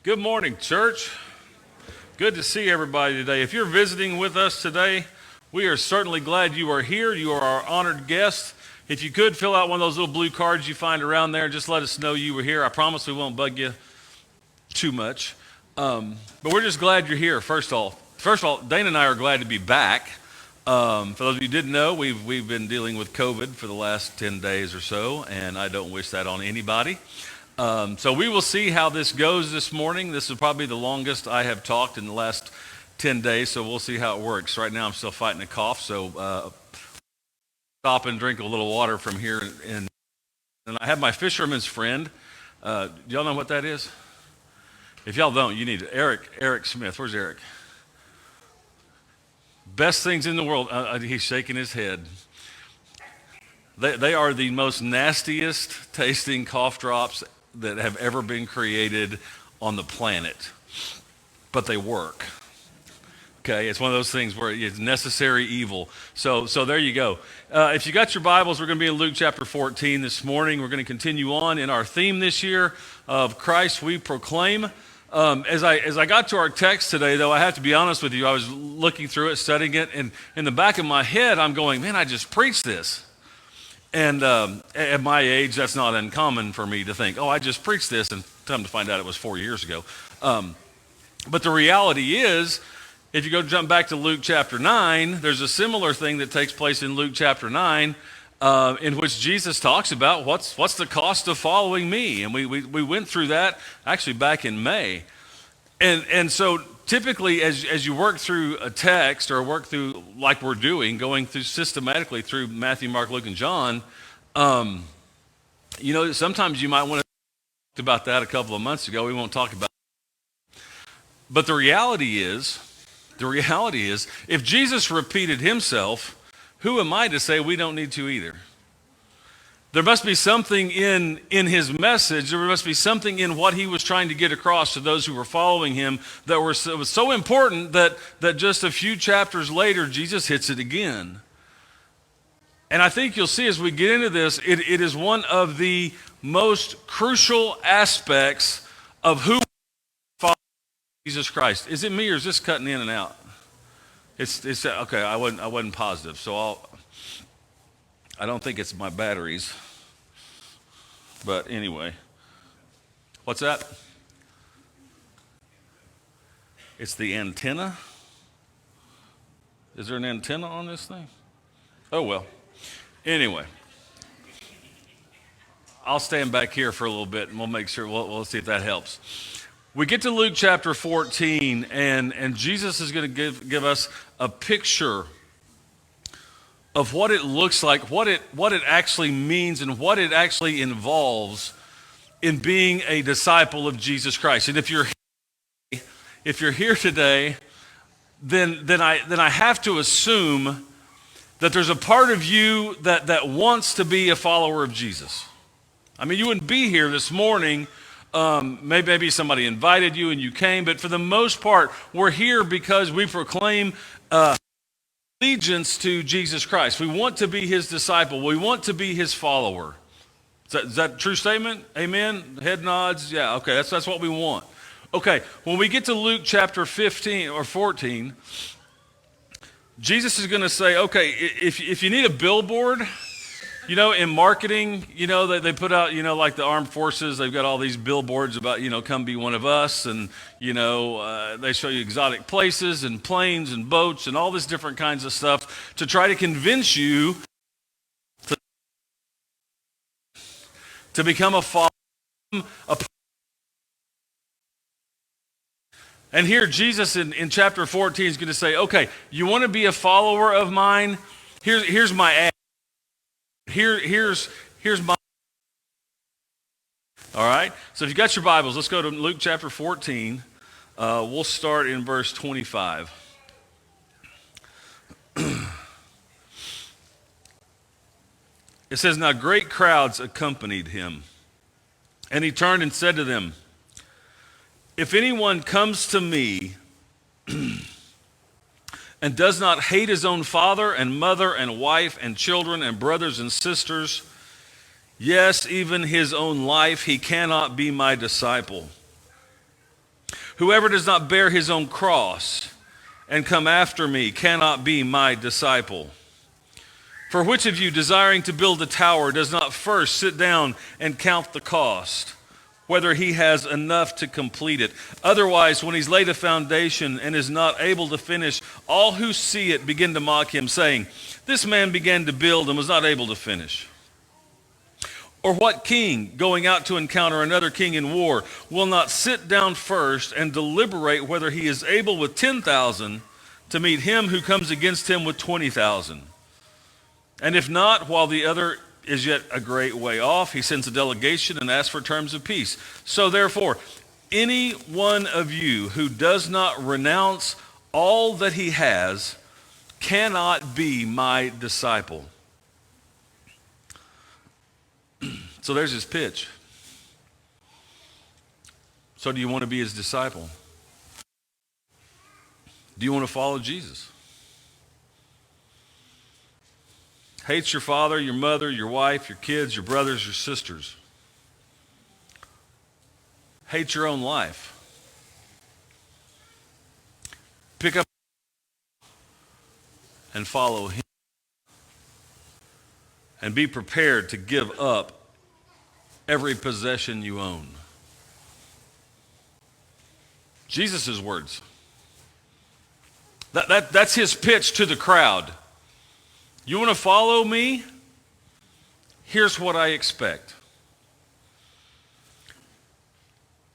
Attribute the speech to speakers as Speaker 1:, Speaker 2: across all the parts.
Speaker 1: Good morning, church. Good to see everybody today. If you're visiting with us today, we are certainly glad you are here. You are our honored guest. If you could fill out one of those little blue cards you find around there and just let us know you were here. I promise we won't bug you too much. But we're just glad you're here, first of all, Dana and I are glad to be back. For those of you who didn't know, we've been dealing with COVID for the last 10 days or so, and I don't wish that on anybody. So we will see how this goes this morning. This is probably the longest I have talked in the last 10 days, so we'll see how it works. Right now I'm still fighting a cough, so stop and drink a little water from here. And I have my fisherman's friend. Do y'all know what that is? If y'all don't, you need it. Eric Smith. Where's Eric? Best things in the world. He's shaking his head. They are the most nastiest tasting cough drops that have ever been created on the planet, but they work. Okay, it's one of those things where it's necessary evil. So there you go. If you got your Bibles, we're going to be in Luke chapter 14 this morning. We're going to continue on in our theme this year of Christ we proclaim. As I got to our text today, though, I have to be honest with you, I was looking through it, studying it, and in the back of my head, I'm going, man, I just preached this. And at my age, that's not uncommon for me to think, oh, I just preached this, and come to find out it was 4 years ago. But the reality is, if you go jump back to Luke chapter 9, there's a similar thing that takes place in Luke chapter 9, in which Jesus talks about what's the cost of following me. And we went through that actually back in May. And so typically as you work through a text or work through like we're doing, going through systematically through Matthew, Mark, Luke, and John, sometimes you might want to talk about that a couple of months ago. We won't talk about it. But the reality is, if Jesus repeated himself, who am I to say we don't need to either? There must be something in his message, there must be something in what he was trying to get across to those who were following him that was so important that just a few chapters later, Jesus hits it again. And I think you'll see as we get into this, it is one of the most crucial aspects of who follows Jesus Christ. Is it me or is this cutting in and out? It's okay. I wasn't positive, so I don't think it's my batteries. But anyway, what's that? It's the antenna. Is there an antenna on this thing? Oh well. Anyway, I'll stand back here for a little bit, and we'll make sure we'll see if that helps. We get to Luke chapter 14, and Jesus is going to give us a picture of what it looks like, what it actually means, and what it actually involves in being a disciple of Jesus Christ. And if you're here today, then I have to assume that there's a part of you that wants to be a follower of Jesus. I mean, you wouldn't be here this morning. Maybe somebody invited you and you came, but for the most part, we're here because we proclaim allegiance to Jesus Christ. We want to be his disciple. We want to be his follower. Is that a true statement? Amen? Head nods? Yeah, okay, that's what we want. Okay, when we get to Luke chapter 15 or 14, Jesus is going to say, okay, if you need a billboard, in marketing, they put out, like the armed forces, they've got all these billboards about, come be one of us. And, they show you exotic places and planes and boats and all this different kinds of stuff to try to convince you to become a follower. And here Jesus in chapter 14 is going to say, okay, you want to be a follower of mine? Here's my ad. Here's my. All right. So if you got your Bibles, let's go to Luke chapter 14. We'll start in verse 25. It says, "Now great crowds accompanied him, and he turned and said to them, 'If anyone comes to me and does not hate his own father and mother and wife and children and brothers and sisters, yes, even his own life, he cannot be my disciple. Whoever does not bear his own cross and come after me cannot be my disciple. For which of you, desiring to build a tower, does not first sit down and count the cost, whether he has enough to complete it? Otherwise, when he's laid a foundation and is not able to finish, all who see it begin to mock him, saying, this man began to build and was not able to finish. Or what king, going out to encounter another king in war, will not sit down first and deliberate whether he is able with 10,000 to meet him who comes against him with 20,000? And if not, while the other is yet a great way off, he sends a delegation and asks for terms of peace. So therefore, any one of you who does not renounce all that he has cannot be my disciple. So there's his pitch. So do you want to be his disciple? Do you want to follow Jesus? Hates your father, your mother, your wife, your kids, your brothers, your sisters. Hate your own life. Pick up and follow him. And be prepared to give up every possession you own. Jesus' words. That's his pitch to the crowd. You want to follow me? Here's what I expect.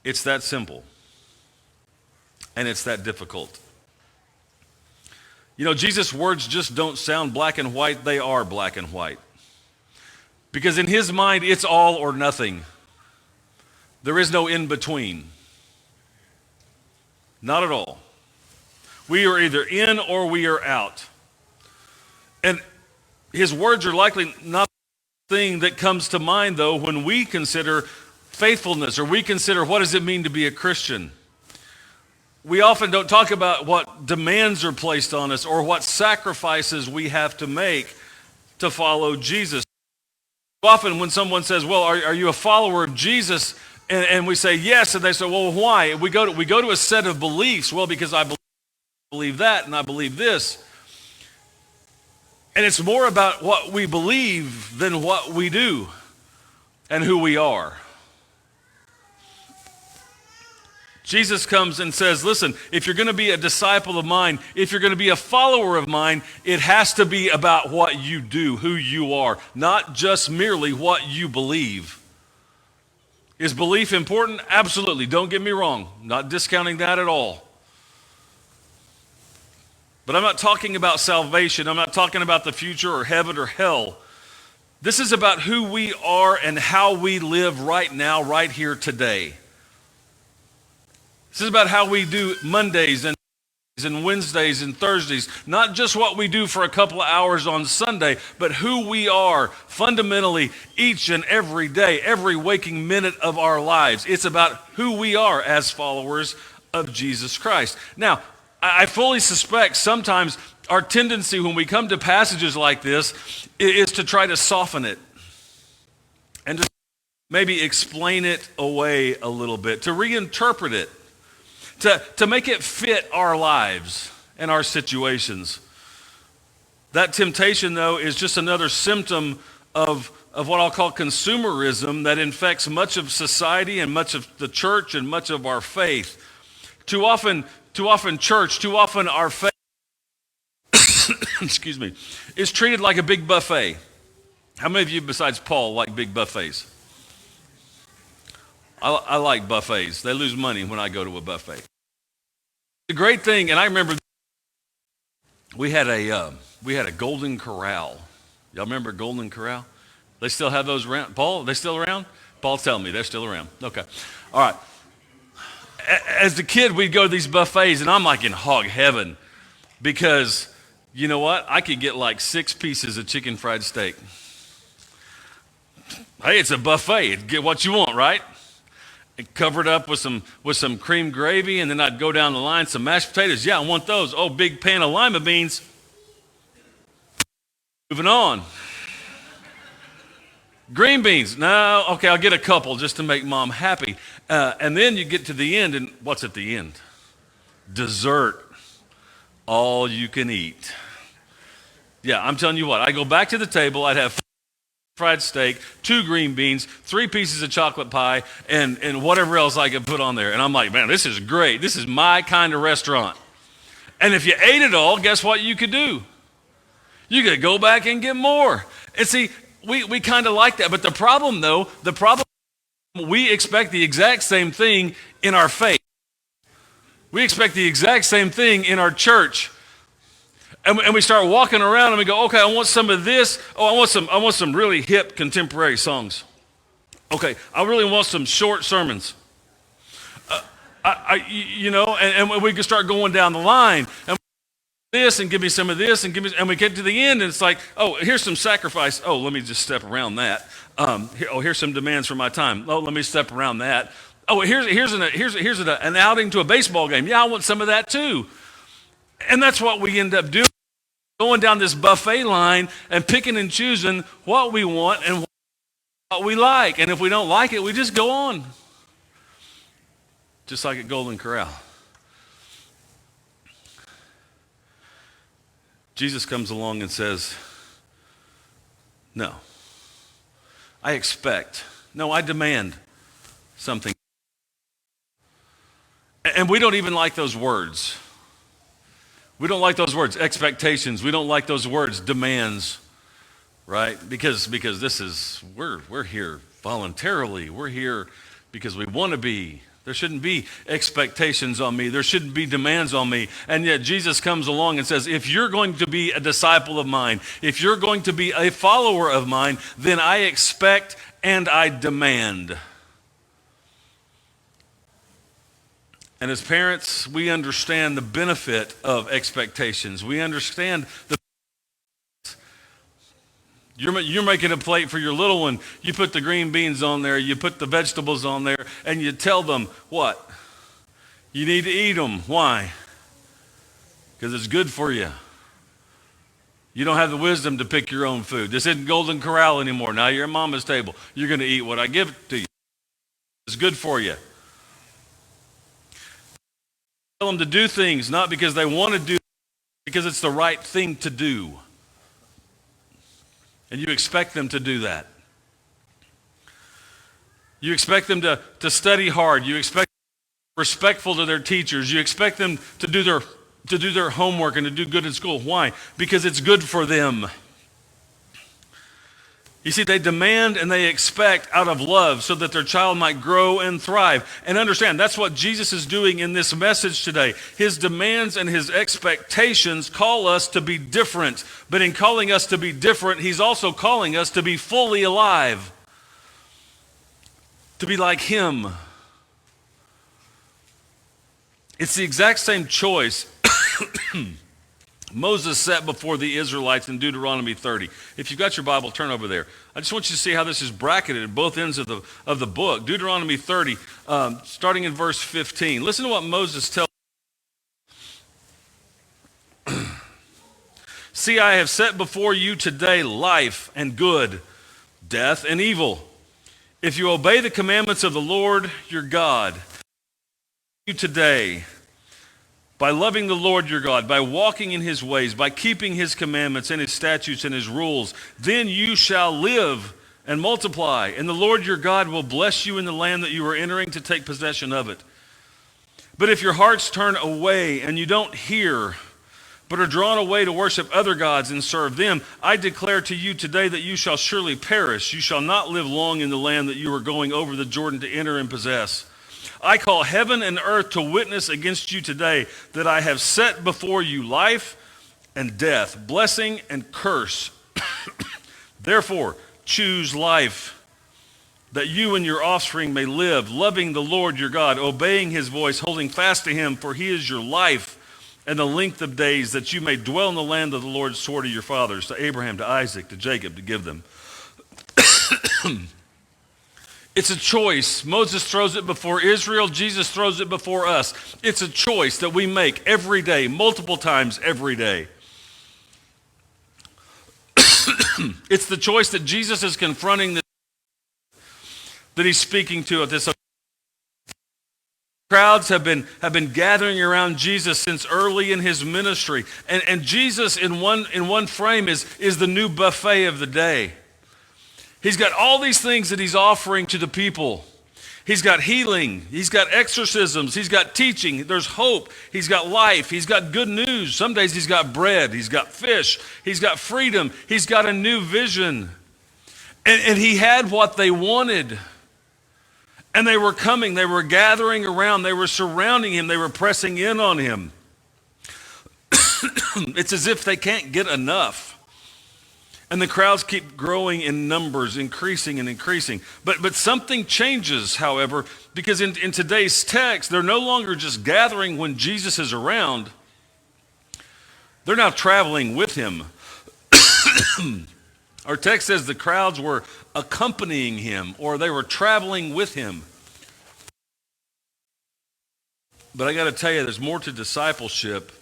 Speaker 1: It's that simple. And it's that difficult. You know, Jesus' words just don't sound black and white. They are black and white. Because in his mind, it's all or nothing. There is no in between. Not at all. We are either in or we are out. And his words are likely not the thing that comes to mind, though, when we consider faithfulness or we consider what does it mean to be a Christian. We often don't talk about what demands are placed on us or what sacrifices we have to make to follow Jesus. Often when someone says, well, are you a follower of Jesus? And we say yes, and they say, well, why? We go to a set of beliefs. Well, because I believe that and I believe this. And it's more about what we believe than what we do and who we are. Jesus comes and says, listen, if you're going to be a disciple of mine, if you're going to be a follower of mine, it has to be about what you do, who you are, not just merely what you believe. Is belief important? Absolutely. Don't get me wrong. Not discounting that at all. But I'm not talking about salvation. I'm not talking about the future or heaven or hell. This is about who we are and how we live right now, right here today. This is about how we do Mondays and Wednesdays and Thursdays. Not just what we do for a couple of hours on Sunday, but who we are fundamentally each and every day, every waking minute of our lives. It's about who we are as followers of Jesus Christ. Now, I fully suspect sometimes our tendency when we come to passages like this is to try to soften it and to maybe explain it away a little bit, to reinterpret it, to make it fit our lives and our situations. That temptation, though, is just another symptom of what I'll call consumerism that infects much of society and much of the church and much of our faith. Too often our faith excuse me, is treated like a big buffet. How many of you besides Paul like big buffets? I like buffets. They lose money when I go to a buffet. The great thing, and I remember we had a Golden Corral. Y'all remember Golden Corral? They still have those around? Paul, they still around? Paul's telling me they're still around. Okay. All right. As a kid, we'd go to these buffets, and I'm like in hog heaven because, you know what? I could get like 6 pieces of chicken fried steak. Hey, it's a buffet. Get what you want, right? And cover it up with some cream gravy, and then I'd go down the line, some mashed potatoes. Yeah, I want those. Oh, big pan of lima beans. Moving on. Green beans. No, okay, I'll get a couple just to make mom happy. And then you get to the end, and what's at the end? Dessert. All you can eat. Yeah, I'm telling you what, I go back to the table, I'd have fried steak, 2 green beans, 3 pieces of chocolate pie, and whatever else I could put on there. And I'm like, man, this is great. This is my kind of restaurant. And if you ate it all, guess what you could do? You could go back and get more. And see, we kind of like that. But the problem, we expect the exact same thing in our faith. We expect the exact same thing in our church. And we start walking around and we go, okay, I want some of this. Oh, I want some really hip contemporary songs. Okay, I really want some short sermons. And we can start going down the line. And this and give me some of this and we get to the end and it's like, oh, here's some sacrifice. Oh, let me just step around that. Here's some demands for my time. Oh, let me step around that. Oh, here's an outing to a baseball game. Yeah, I want some of that too. And that's what we end up doing. Going down this buffet line and picking and choosing what we want and what we like. And if we don't like it, we just go on. Just like at Golden Corral. Jesus comes along and says, no, I demand something. And we don't even like those words. We don't like those words, expectations. We don't like those words, demands, right? Because we're here voluntarily. We're here because we want to be. There shouldn't be expectations on me. There shouldn't be demands on me. And yet Jesus comes along and says, if you're going to be a disciple of mine, if you're going to be a follower of mine, then I expect and I demand. And as parents, we understand the benefit of expectations. We understand you're making a plate for your little one. You put the green beans on there, you put the vegetables on there, and you tell them what? You need to eat them. Why? Because it's good for you. You don't have the wisdom to pick your own food. This isn't Golden Corral anymore. Now you're at mama's table. You're going to eat what I give to you. It's good for you. Tell them to do things not because they want to do, because it's the right thing to do. And you expect them to do that. You expect them to study hard. You expect them to be respectful to their teachers. You expect them to do their homework and to do good in school. Why? Because it's good for them. You see, they demand and they expect out of love so that their child might grow and thrive. And understand, that's what Jesus is doing in this message today. His demands and his expectations call us to be different. But in calling us to be different, he's also calling us to be fully alive. To be like him. It's the exact same choice Moses set before the Israelites in Deuteronomy 30. If you've got your Bible, turn over there. I just want you to see how this is bracketed at both ends of the book. Deuteronomy 30, starting in verse 15. Listen to what Moses tells. See, I have set before you today life and good, death and evil. If you obey the commandments of the Lord your God, you today, by loving the Lord your God, by walking in his ways, by keeping his commandments and his statutes and his rules, then you shall live and multiply, and the Lord your God will bless you in the land that you are entering to take possession of it. But if your hearts turn away and you don't hear, but are drawn away to worship other gods and serve them, I declare to you today that you shall surely perish. You shall not live long in the land that you are going over the Jordan to enter and possess. I call heaven and earth to witness against you today that I have set before you life and death, blessing and curse. Therefore, choose life, that you and your offspring may live, loving the Lord your God, obeying his voice, holding fast to him, for he is your life and the length of days, that you may dwell in the land of the Lord swore to your fathers, to Abraham, to Isaac, to Jacob, to give them. It's a choice. Moses throws it before Israel. Jesus throws it before us. It's a choice that we make every day, multiple times every day. It's the choice that Jesus is confronting that he's speaking to at this. Crowds have been gathering around Jesus since early in his ministry. And Jesus in one frame is the new buffet of the day. He's got all these things that he's offering to the people. He's got healing, he's got exorcisms, he's got teaching, there's hope, he's got life, he's got good news. Some days he's got bread, he's got fish, he's got freedom, he's got a new vision. And he had what they wanted. And they were coming, they were gathering around, they were surrounding him, they were pressing in on him. It's as if they can't get enough. And the crowds keep growing in numbers, increasing and increasing. But something changes, however, because in today's text, they're no longer just gathering when Jesus is around. They're now traveling with him. Our text says the crowds were accompanying him, or they were traveling with him. But I got to tell you, there's more to discipleship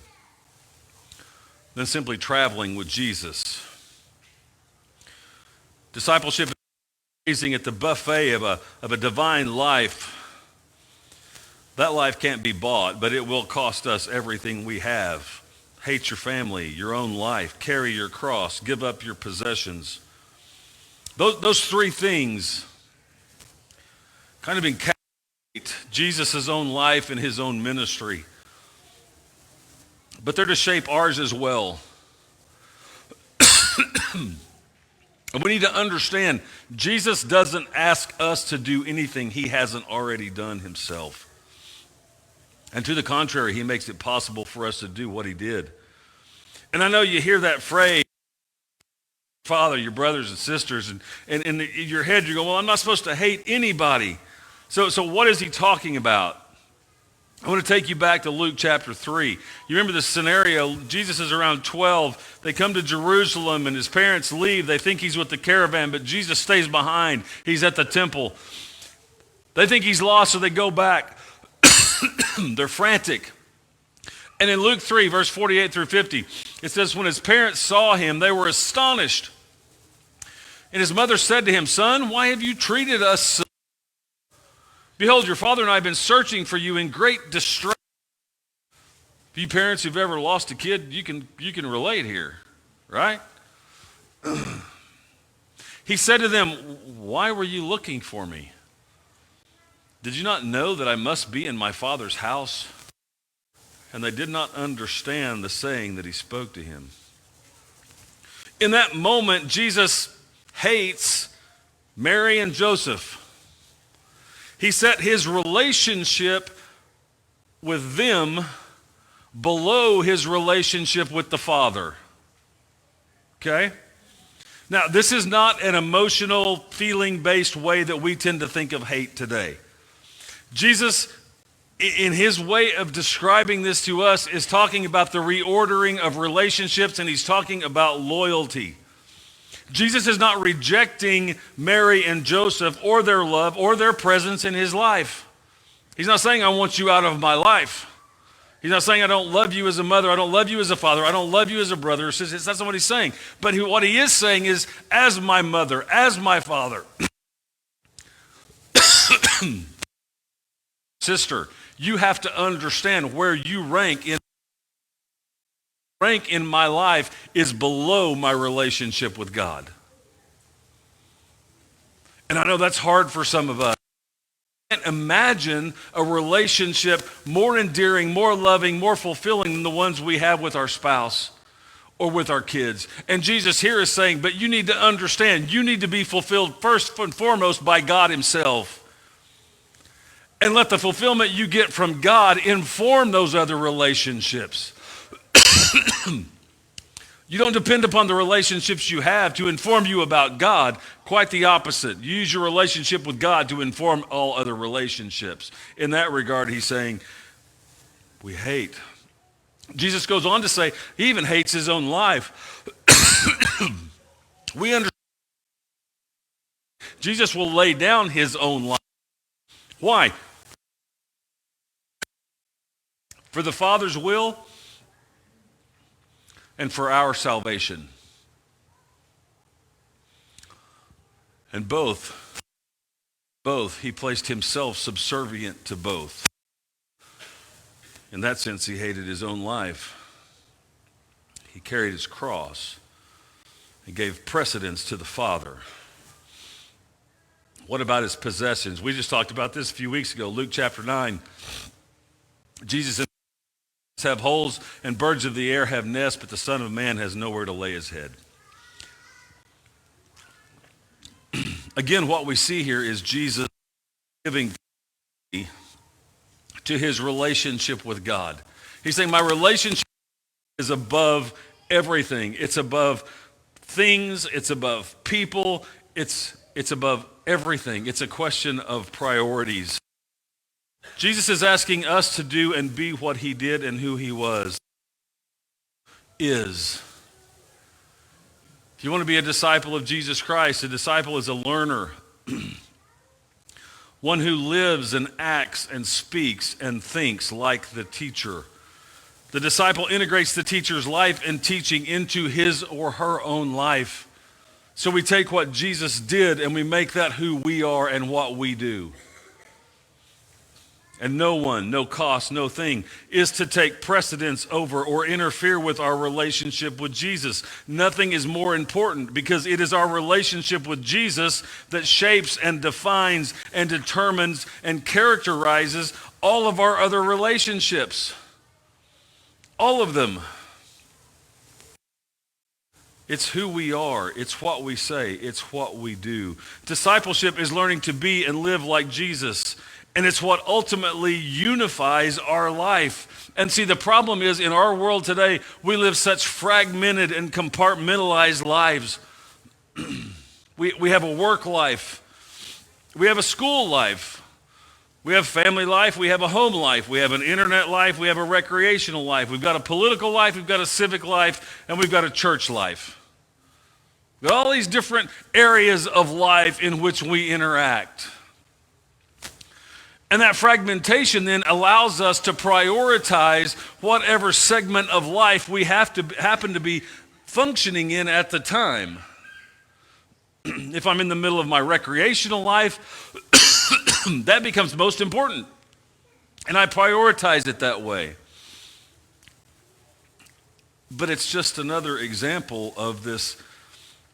Speaker 1: than simply traveling with Jesus. Discipleship is gazing at the buffet of a divine life. That life can't be bought, but it will cost us everything we have. Hate your family, your own life, carry your cross, give up your possessions. Those three things kind of encapsulate Jesus' own life and his own ministry. But they're to shape ours as well. And we need to understand, Jesus doesn't ask us to do anything he hasn't already done himself. And to the contrary, he makes it possible for us to do what he did. And I know you hear that phrase, Father, your brothers and sisters, and in your head you're going, well, I'm not supposed to hate anybody. So what is he talking about? I want to take you back to Luke chapter 3. You remember the scenario, Jesus is around 12. They come to Jerusalem and his parents leave. They think he's with the caravan, but Jesus stays behind. He's at the temple. They think he's lost, so they go back. They're frantic. And in Luke 3, verse 48 through 50, it says, when his parents saw him, they were astonished. And his mother said to him, Son, why have you treated us so? Behold, your father and I have been searching for you in great distress. If you parents who've ever lost a kid, you can relate here, right? He said to them, why were you looking for me? Did you not know that I must be in my father's house? And they did not understand the saying that he spoke to him. In that moment, Jesus hates Mary and Joseph. He set his relationship with them below his relationship with the Father. Okay? Now, this is not an emotional, feeling-based way that we tend to think of hate today. Jesus, in his way of describing this to us, is talking about the reordering of relationships, and he's talking about loyalty. Jesus is not rejecting Mary and Joseph or their love or their presence in his life. He's not saying, I want you out of my life. He's not saying, I don't love you as a mother, I don't love you as a father, I don't love you as a brother or sister. That's not what he's saying. But what he is saying is, as my mother, as my father, sister, you have to understand where you rank in my life is below my relationship with God. And I know that's hard for some of us. I can't imagine a relationship more endearing, more loving, more fulfilling than the ones we have with our spouse or with our kids. And Jesus here is saying, but you need to understand, you need to be fulfilled first and foremost by God himself. And let the fulfillment you get from God inform those other relationships. You don't depend upon the relationships you have to inform you about God. Quite the opposite. You use your relationship with God to inform all other relationships. In that regard, he's saying, we hate. Jesus goes on to say, he even hates his own life. We understand. Jesus will lay down his own life. Why? For the Father's will and for our salvation. And both both. He placed himself subservient to both. In that sense, he hated his own life. He carried his cross. He gave precedence to the Father. What about his possessions? We just talked about this a few weeks ago. Luke chapter 9. Jesus have holes and birds of the air have nests, but the Son of Man has nowhere to lay his head. Again, what we see here is Jesus giving to his relationship with God. He's saying, my relationship is above everything. It's above things. It's above people. It's above everything. It's a question of priorities. Jesus is asking us to do and be what he did and who he was. If you want to be a disciple of Jesus Christ, a disciple is a learner. One who lives and acts and speaks and thinks like the teacher. The disciple integrates the teacher's life and teaching into his or her own life. So we take what Jesus did and we make that who we are and what we do. And no one, no cost, no thing is to take precedence over or interfere with our relationship with Jesus. Nothing is more important because it is our relationship with Jesus that shapes and defines and determines and characterizes all of our other relationships. All of them. It's who we are. It's what we say. It's what we do. Discipleship is learning to be and live like Jesus. And it's what ultimately unifies our life. And see, the problem is in our world today, we live such fragmented and compartmentalized lives. We have a work life. We have a school life. We have family life. We have a home life. We have an internet life. We have a recreational life. We've got a political life. We've got a civic life. And we've got a church life. We've got all these different areas of life in which we interact. And that fragmentation then allows us to prioritize whatever segment of life we happen to be functioning in at the time. If I'm in the middle of my recreational life, that becomes most important. And I prioritize it that way. But it's just another example of this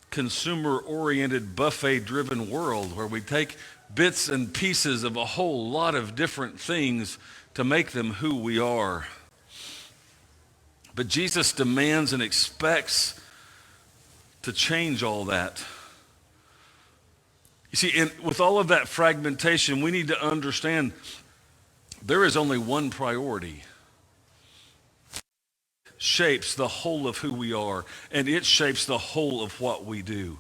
Speaker 1: consumer-oriented, buffet-driven world where we take bits and pieces of a whole lot of different things to make them who we are. But Jesus demands and expects to change all that. You see, with all of that fragmentation, we need to understand there is only one priority. Shapes the whole of who we are, and it shapes the whole of what we do.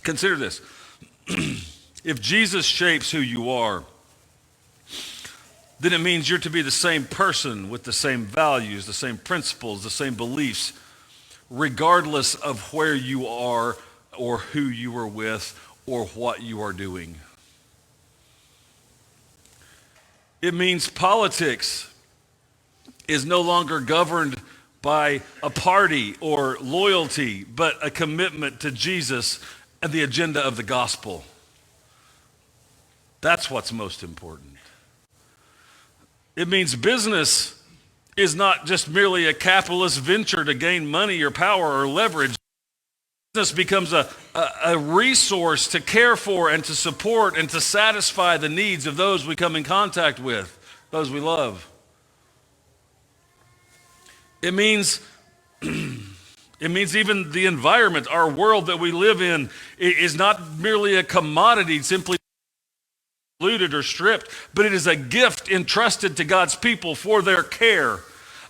Speaker 1: Consider this. If Jesus shapes who you are, then it means you're to be the same person with the same values, the same principles, the same beliefs, regardless of where you are or who you are with or what you are doing. It means politics is no longer governed by a party or loyalty, but a commitment to Jesus and the agenda of the gospel. That's what's most important. It means business is not just merely a capitalist venture to gain money or power or leverage. Business becomes a resource to care for and to support and to satisfy the needs of those we come in contact with, those we love. It means even the environment, our world that we live in, is not merely a commodity simply looted or stripped, but it is a gift entrusted to God's people for their care.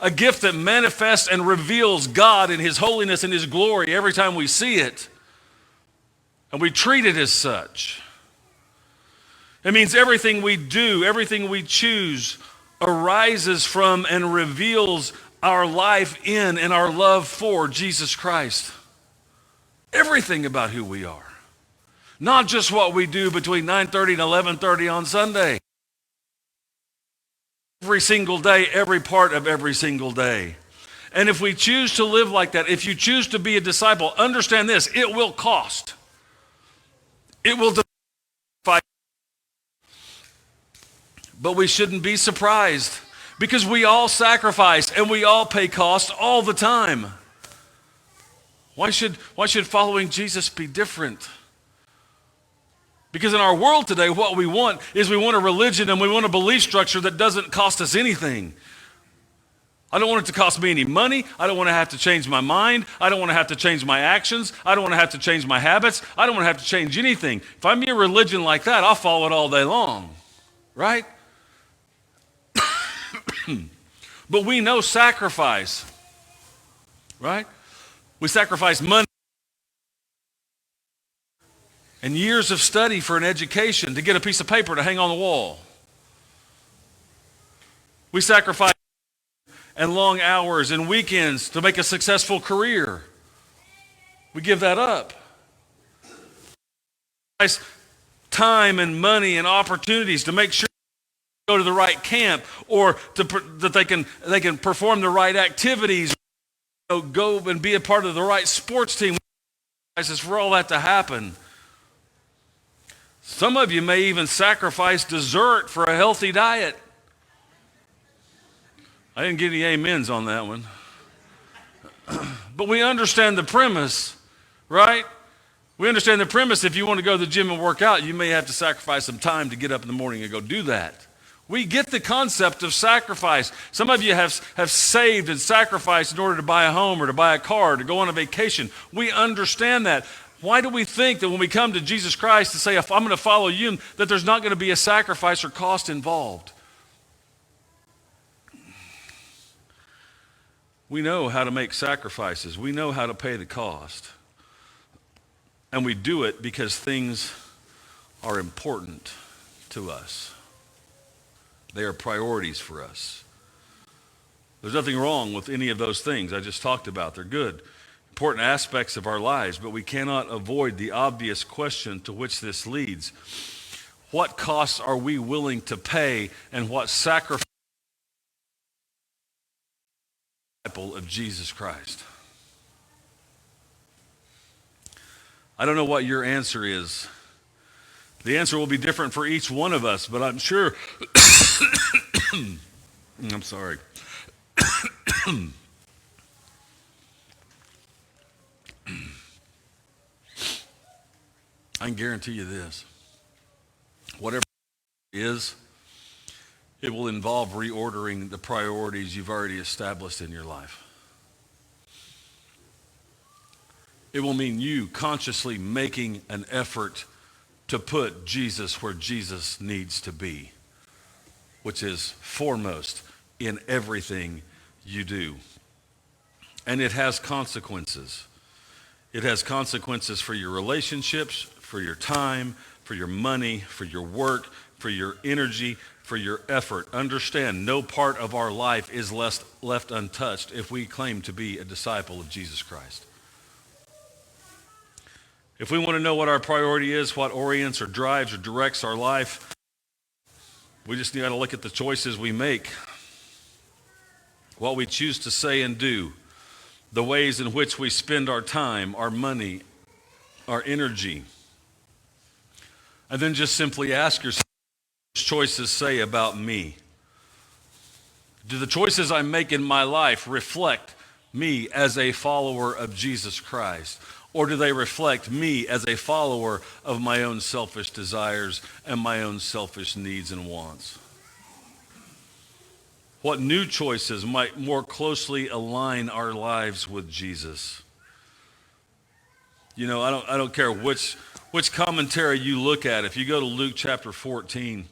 Speaker 1: A gift that manifests and reveals God in his holiness and his glory every time we see it. And we treat it as such. It means everything we do, everything we choose, arises from and reveals our life in and our love for Jesus Christ. Everything about who we are. Not just what we do between 9:30 and 11:30 on Sunday. Every single day, every part of every single day. And if we choose to live like that, if you choose to be a disciple, understand this, it will cost. It will defy. But we shouldn't be surprised because we all sacrifice and we all pay cost all the time. Why should following Jesus be different? Because in our world today, what we want is we want a religion and we want a belief structure that doesn't cost us anything. I don't want it to cost me any money. I don't want to have to change my mind. I don't want to have to change my actions. I don't want to have to change my habits. I don't want to have to change anything. If I'm in a religion like that, I'll follow it all day long, right? But we know sacrifice, right? We sacrifice money and years of study for an education to get a piece of paper to hang on the wall. We sacrifice and long hours and weekends to make a successful career. We give that up. Time and money and opportunities to make sure they go to the right camp or that they can perform the right activities, go and be a part of the right sports team. It's for all that to happen. Some of you may even sacrifice dessert for a healthy diet. I didn't get any amens on that one. But we understand the premise, right? We understand the premise. If you want to go to the gym and work out, you may have to sacrifice some time to get up in the morning and go do that. We get the concept of sacrifice. Some of you have saved and sacrificed in order to buy a home or to buy a car or to go on a vacation. We understand that. Why do we think that when we come to Jesus Christ to say, if I'm going to follow you, that there's not going to be a sacrifice or cost involved? We know how to make sacrifices. We know how to pay the cost. And we do it because things are important to us. They are priorities for us. There's nothing wrong with any of those things I just talked about. They're good, important aspects of our lives, but we cannot avoid the obvious question to which this leads. What costs are we willing to pay, and what sacrifice of Jesus Christ? I don't know what your answer is. The answer will be different for each one of us, but I'm sure I'm sorry. I can guarantee you this. Whatever it is, it will involve reordering the priorities you've already established in your life. It will mean you consciously making an effort to put Jesus where Jesus needs to be, which is foremost in everything you do. And it has consequences. It has consequences for your relationships, for your time, for your money, for your work, for your energy, for your effort. Understand, no part of our life is left untouched if we claim to be a disciple of Jesus Christ. If we want to know what our priority is, what orients or drives or directs our life, we just need to look at the choices we make, what we choose to say and do, the ways in which we spend our time, our money, our energy. And then just simply ask yourself, what choices say about me? Do the choices I make in my life reflect me as a follower of Jesus Christ? Or do they reflect me as a follower of my own selfish desires and my own selfish needs and wants? What new choices might more closely align our lives with Jesus? You know, I don't care which commentary you look at. If you go to Luke chapter 14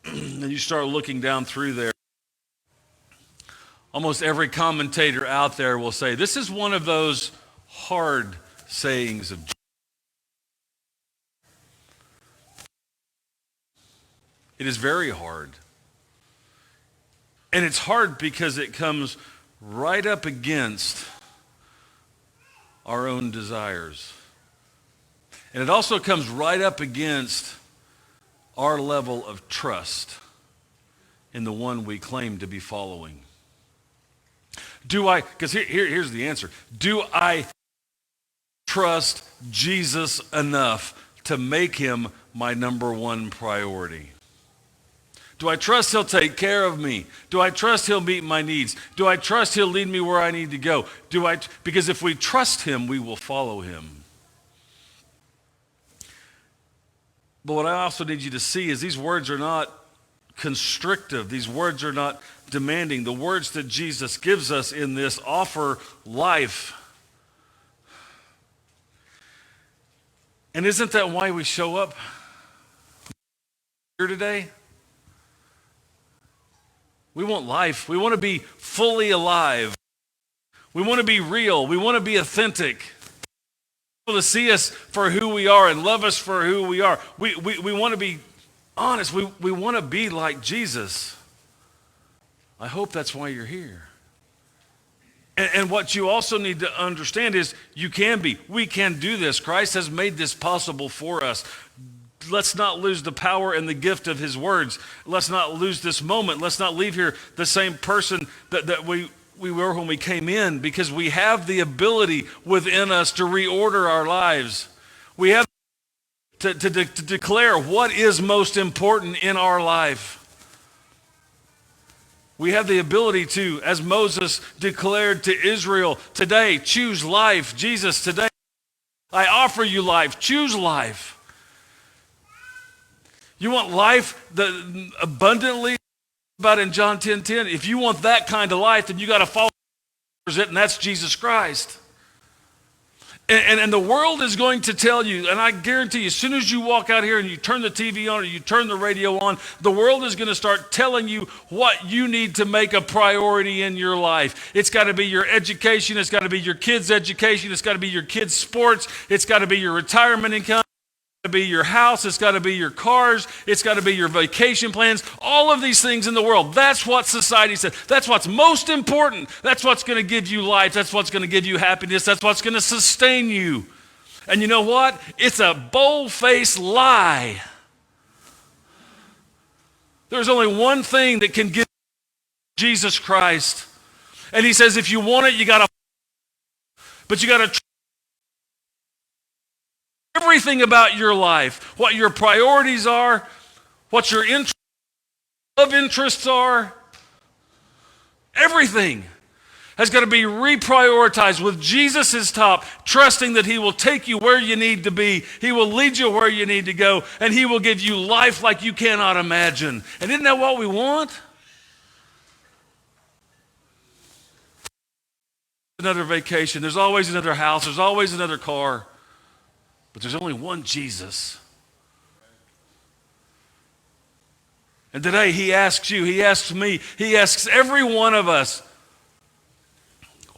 Speaker 1: and you start looking down through there, almost every commentator out there will say, this is one of those hard sayings of Jesus. It is very hard. And it's hard because it comes right up against our own desires. And it also comes right up against our level of trust in the one we claim to be following. Because here's the answer. Do I trust Jesus enough to make him my number one priority? Do I trust he'll take care of me? Do I trust he'll meet my needs? Do I trust he'll lead me where I need to go? Because if we trust him, we will follow him. But what I also need you to see is these words are not constrictive. These words are not demanding. The words that Jesus gives us in this offer life. And isn't that why we show up here today? We want life. We want to be fully alive. We want to be real. We want to be authentic. People to see us for who we are and love us for who we are. We want to be honest. We want to be like Jesus. I hope that's why you're here. And what you also need to understand is you can be. We can do this. Christ has made this possible for us. Let's not lose the power and the gift of his words. Let's not lose this moment. Let's not leave here the same person that we were when we came in, because we have the ability within us to reorder our lives. We have to declare what is most important in our life. We have the ability to, as Moses declared to Israel, today, choose life. Jesus, today, I offer you life. Choose life. You want life abundantly, about in John 10:10. If you want that kind of life, then you got to follow it, and that's Jesus Christ. And the world is going to tell you, and I guarantee you, as soon as you walk out here and you turn the TV on or you turn the radio on, the world is going to start telling you what you need to make a priority in your life. It's got to be your education. It's got to be your kids' education. It's got to be your kids' sports. It's got to be your retirement income. It's got to be your house. It's got to be your cars. It's got to be your vacation plans. All of these things in the world. That's what society says. That's what's most important. That's what's going to give you life. That's what's going to give you happiness. That's what's going to sustain you. And you know what? It's a bold-faced lie. There's only one thing that can give Jesus Christ. And he says if you want it, you got to. But you got to. Everything about your life, what your priorities are, what your interests are, everything has got to be reprioritized with Jesus as top, trusting that he will take you where you need to be, he will lead you where you need to go, and he will give you life like you cannot imagine. And isn't that what we want? Another vacation, there's always another house, there's always another car. But there's only one Jesus. And today he asks you, he asks me, he asks every one of us,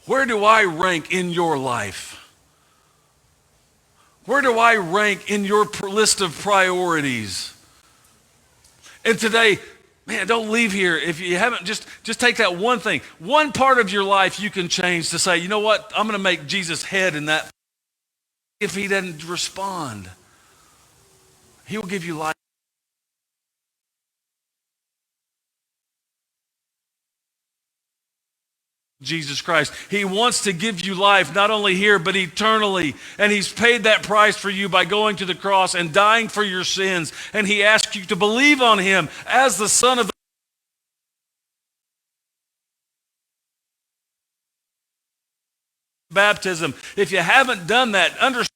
Speaker 1: where do I rank in your life? Where do I rank in your list of priorities? And today, man, don't leave here. If you haven't, just take that one thing. One part of your life you can change to say, you know what, I'm going to make Jesus head in that. If he doesn't respond, he will give you life. Jesus Christ. He wants to give you life, not only here, but eternally. And he's paid that price for you by going to the cross and dying for your sins. And he asks you to believe on him as the Son of the baptism. If you haven't done that, understand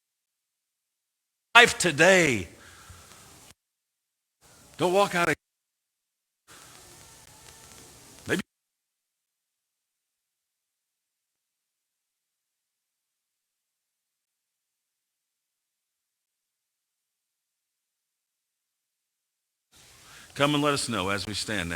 Speaker 1: life today. Don't walk out of maybe come and let us know as we stand.